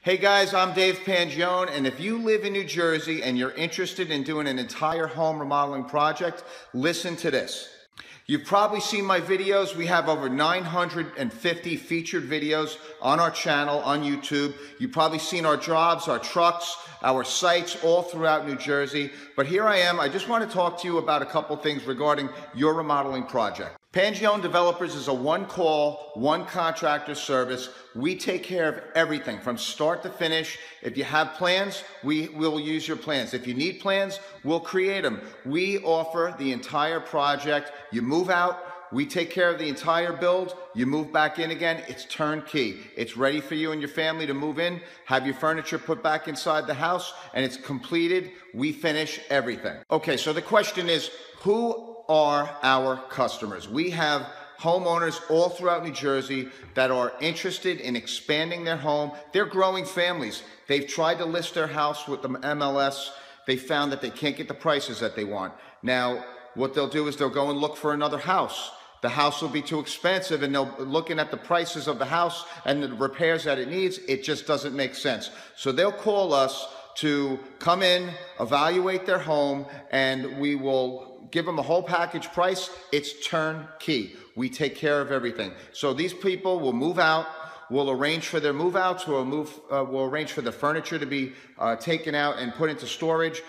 Hey guys, I'm Dave Pangione, and if you live in New Jersey and you're interested in doing an entire home remodeling project, listen to this. You've probably seen my videos. We have over 950 featured videos on our channel on YouTube. You've probably seen our jobs, our trucks, our sites all throughout New Jersey. But here I am. I just want to talk to you about a couple things regarding your remodeling project. Pangione Developers is a one-call, one-contractor service. We take care of everything from start to finish. If you have plans, we will use your plans. If you need plans, we'll create them. We offer the entire project. You move out, we take care of the entire build. You move back in again, it's turnkey. It's ready for you and your family to move in, have your furniture put back inside the house, and it's completed. We finish everything. Okay, so the question is, who are our customers? We have homeowners all throughout New Jersey that are interested in expanding their home. They're growing families. They've tried to list their house with the MLS. They found that they can't get the prices that they want. Now, what they'll do is they'll go and look for another house. The house will be too expensive, and they'll looking at the prices of the house and the repairs that it needs, it just doesn't make sense. So they'll call us to come in, evaluate their home, and we will give them a whole package price. It's turnkey. We take care of everything. So these people will move out. We'll arrange for their move outs. We'll arrange for the furniture to be taken out and put into storage.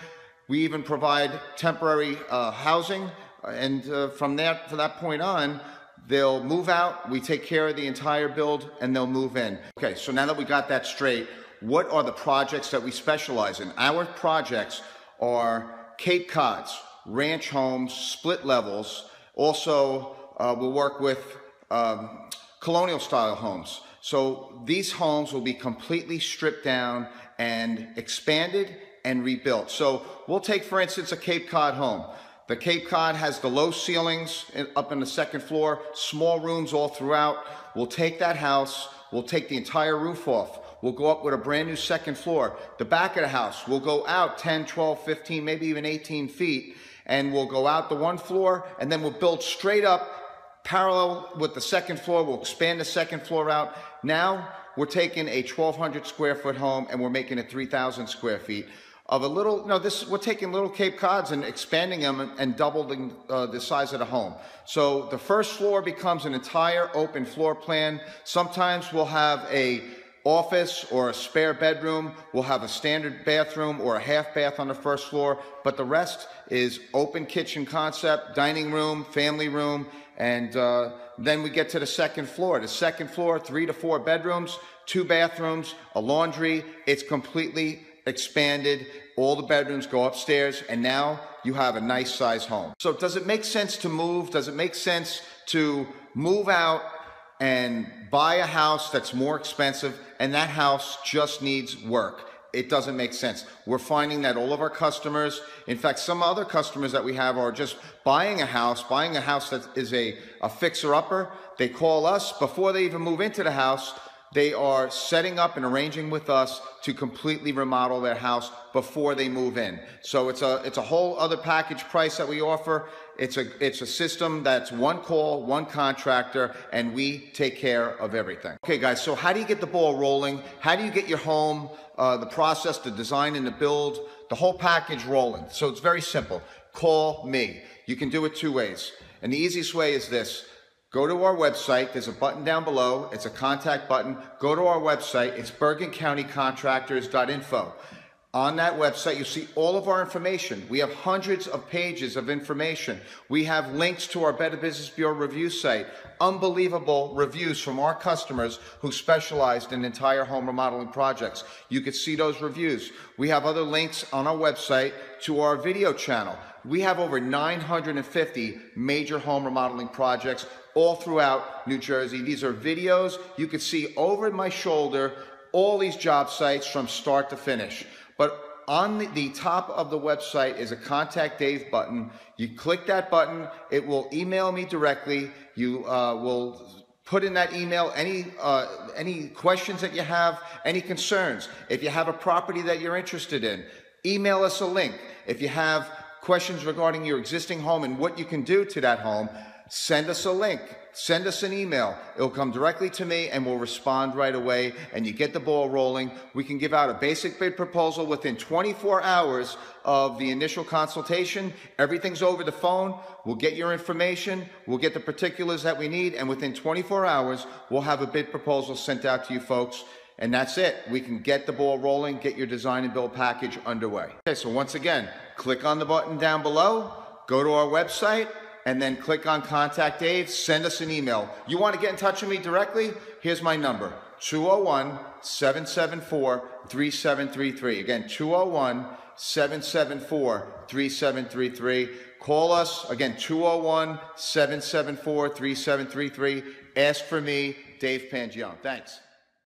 We even provide temporary housing. And from that point on, they'll move out. We take care of the entire build, and they'll move in. Okay, so now that we got that straight, what are the projects that we specialize in? Our projects are Cape Cods, ranch homes, split levels. Also, we'll work with colonial style homes. So these homes will be completely stripped down and expanded and rebuilt. So we'll take, for instance, a Cape Cod home. The Cape Cod has the low ceilings up in the second floor, small rooms all throughout. We'll take that house, we'll take the entire roof off. We'll go up with a brand new second floor. The back of the house, we'll go out 10, 12, 15, maybe even 18 feet, and we'll go out the one floor, and then we'll build straight up parallel with the second floor. We'll expand the second floor out. Now we're taking a 1,200 square foot home and we're making it 3,000 square feet of a little, we're taking little Cape Cods and expanding them and doubling the size of the home. So the first floor becomes an entire open floor plan. Sometimes we'll have a office or a spare bedroom. We'll have a standard bathroom or a half bath on the first floor, but the rest is open kitchen concept, dining room, family room, and then we get to the second floor. The second floor, 3 to 4 bedrooms, 2 bathrooms, a laundry. It's completely expanded. All the bedrooms go upstairs, and now you have a nice size home. So does it make sense to move? Does it make sense to move out and buy a house that's more expensive and that house just needs work? It doesn't make sense. We're finding that all of our customers, in fact, some other customers that we have are just buying a house that is a fixer-upper. They call us before they even move into the house. They are setting up and arranging with us to completely remodel their house before they move in. So it's a whole other package price that we offer. It's a system that's one call, one contractor, and we take care of everything. Okay guys, so how do you get the ball rolling? How do you get your home, the process, the design and the build, the whole package rolling? So it's very simple. Call me. You can do it 2 ways. And the easiest way is this. Go to our website. There's a button down below. It's a contact button. Go to our website. It's bergencountycontractors.info. On that website, you'll see all of our information. We have hundreds of pages of information. We have links to our Better Business Bureau review site. Unbelievable reviews from our customers who specialized in entire home remodeling projects. You could see those reviews. We have other links on our website to our video channel. We have over 950 major home remodeling projects all throughout New Jersey. These are videos. You can see over my shoulder all these job sites from start to finish. But on the top of the website is a Contact Dave button. You click that button, it will email me directly. You will put in that email any questions that you have, any concerns. If you have a property that you're interested in, email us a link. If you have questions regarding your existing home and what you can do to that home, send us a link. send us an email. It'll come directly to me and we'll respond right away, and you get the ball rolling. We can give out a basic bid proposal within 24 hours of the initial consultation. Everything's over the phone. We'll get your information. We'll get the particulars that we need, and within 24 hours, we'll have a bid proposal sent out to you folks. And that's it. We can get the ball rolling, get your design and build package underway. Okay, so once again, click on the button down below, go to our website, and then click on Contact Dave. Send us an email. You want to get in touch with me directly? Here's my number, 201-774-3733. Again, 201-774-3733. Call us, again, 201-774-3733. Ask for me, Dave Pangione. Thanks.